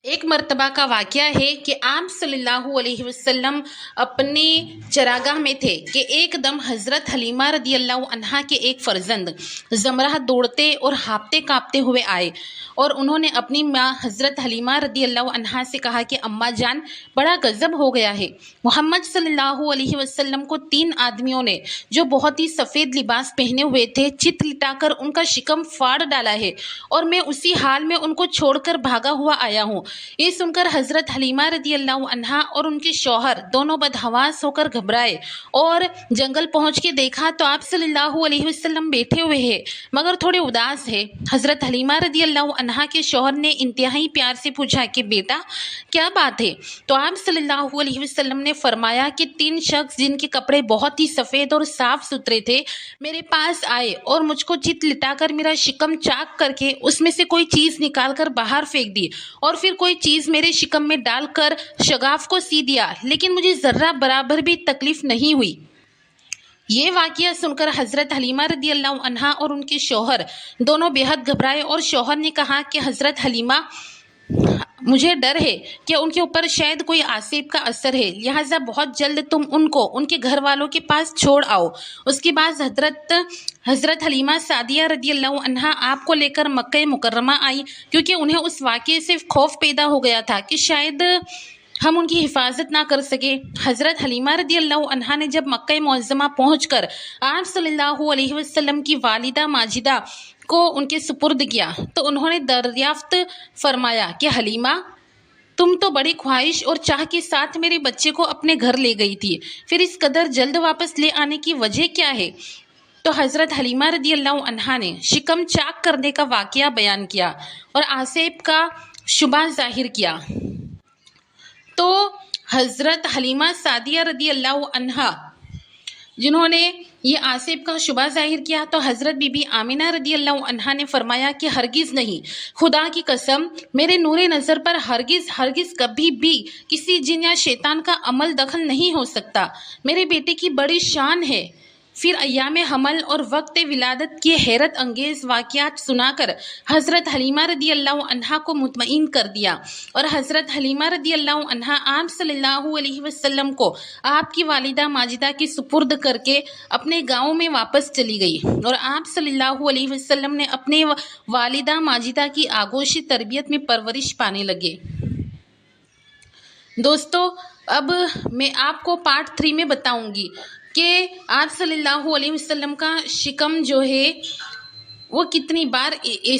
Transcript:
ایک مرتبہ کا واقعہ ہے کہ آپ صلی اللہ علیہ وسلم اپنی چراگاہ میں تھے کہ ایک دم حضرت حلیمہ رضی اللہ عنہا کے ایک فرزند زمرہ دوڑتے اور ہانپتے کانپتے ہوئے آئے اور انہوں نے اپنی ماں حضرت حلیمہ رضی اللہ عنہا سے کہا کہ اماں جان بڑا غضب ہو گیا ہے۔ محمد صلی اللہ علیہ وسلم کو 3 آدمیوں نے جو بہت ہی سفید لباس پہنے ہوئے تھے چت لٹا کر ان کا شکم پھاڑ ڈالا ہے اور میں اسی حال میں ان کو چھوڑ کر بھاگا ہوا آیا ہوں۔ یہ سن کر حضرت حلیمہ رضی اللہ عنہا اور ان کے شوہر دونوں بدحواس ہو کر گھبرائے اور جنگل پہنچ کے دیکھا تو آپ صلی اللہ علیہ وسلم بیٹھے ہوئے ہیں مگر تھوڑے اداس ہے۔ حضرت حلیمہ رضی اللہ عنہا کے شوہر نے انتہائی پیار سے پوچھا کہ بیٹا کیا بات ہے؟ تو آپ صلی اللہ علیہ وسلم نے فرمایا کہ 3 شخص جن کے کپڑے بہت ہی سفید اور صاف ستھرے تھے میرے پاس آئے اور مجھ کو چت لٹا کر میرا شکم چاک کر کے اس میں سے کوئی چیز نکال کر باہر پھینک دی اور پھر کوئی چیز میرے شکم میں ڈال کر شگاف کو سی دیا، لیکن مجھے ذرہ برابر بھی تکلیف نہیں ہوئی۔ یہ واقعہ سن کر حضرت حلیمہ رضی اللہ عنہا اور ان کے شوہر دونوں بے حد گھبرائے اور شوہر نے کہا کہ حضرت حلیمہ مجھے ڈر ہے کہ ان کے اوپر شاید کوئی آسیب کا اثر ہے، لہٰذا بہت جلد تم ان کو ان کے گھر والوں کے پاس چھوڑ آؤ۔ اس کے بعد حضرت حلیمہ سعدیہ رضی اللہ عنہا آپ کو لے کر مکہ مکرمہ آئی کیونکہ انہیں اس واقعے سے خوف پیدا ہو گیا تھا کہ شاید ہم ان کی حفاظت نہ کر سکے۔ حضرت حلیمہ رضی اللہ عنہا نے جب مکہ معظمہ پہنچ کر آپ صلی اللہ علیہ وسلم کی والدہ ماجدہ کو ان کے سپرد کیا تو انہوں نے دریافت فرمایا کہ حلیمہ تم تو بڑی خواہش اور چاہ کے ساتھ میرے بچے کو اپنے گھر لے گئی تھی، پھر اس قدر جلد واپس لے آنے کی وجہ کیا ہے؟ تو حضرت حلیمہ رضی اللہ عنہا نے شکم چاک کرنے کا واقعہ بیان کیا اور آسیب کا شبہ ظاہر کیا۔ تو حضرت حلیمہ سعدیہ رضی اللہ عنہا جنہوں نے یہ آسیب کا شبہ ظاہر کیا تو حضرت بی بی آمینہ رضی اللہ عنہا نے فرمایا کہ ہرگز نہیں، خدا کی قسم میرے نور نظر پر ہرگز کبھی بھی کسی جن یا شیطان کا عمل دخل نہیں ہو سکتا، میرے بیٹے کی بڑی شان ہے۔ پھر ایام حمل اور وقت ولادت کے حیرت انگیز واقعات سنا کر حضرت حلیمہ رضی اللہ عنہا کو مطمئن کر دیا اور حضرت حلیمہ رضی اللہ عنہا آپ صلی اللہ علیہ وسلم کو آپ کی والدہ ماجدہ کی سپرد کر کے اپنے گاؤں میں واپس چلی گئی اور آپ صلی اللہ علیہ وسلم نے اپنے والدہ ماجدہ کی آغوش تربیت میں پرورش پانے لگے۔ دوستو اب میں آپ کو پارٹ 3 میں بتاؤں گی کہ آپ صلی اللہ علیہ وسلم کا شکم جو ہے وہ کتنی بار ایسا